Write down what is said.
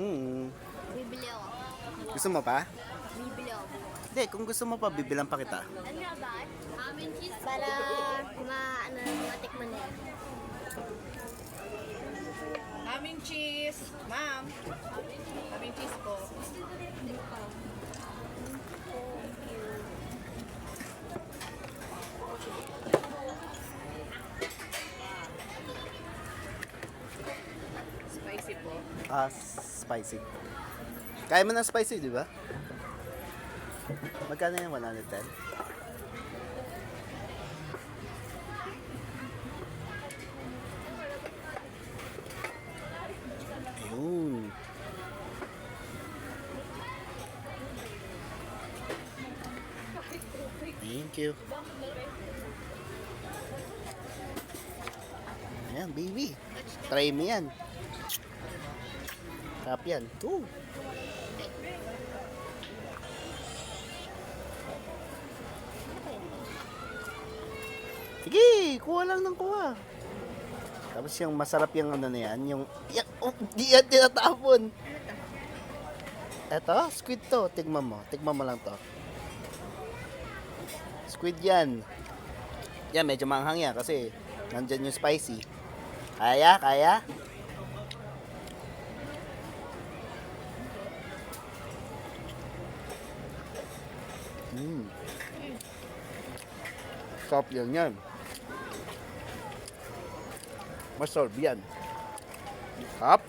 Bibili ako. Gusto mo pa? Bibili ako. Hindi, kung gusto mo pa, bibilang pa kita. Ano nga ba? Amin cheese. Para matikman na yan. Aming cheese. Ma'am. Aming cheese po. Spicy po. Spicy. Kaya mo ng spicy, di ba? Magkano yung 110? Ayun. Thank you. Ayan, baby. Try mo yan. Sarap yan. Ooh. Sige, kuha lang ng kuha. Tapos yung masarap yung ano na yan, yung, di yan tinatapon. Eto, squid to. Tignan mo lang to. Squid yan. Yan, medyo manghang yan kasi nandyan yung spicy. Kaya? Sarap yan. Masarap yan. Sarap.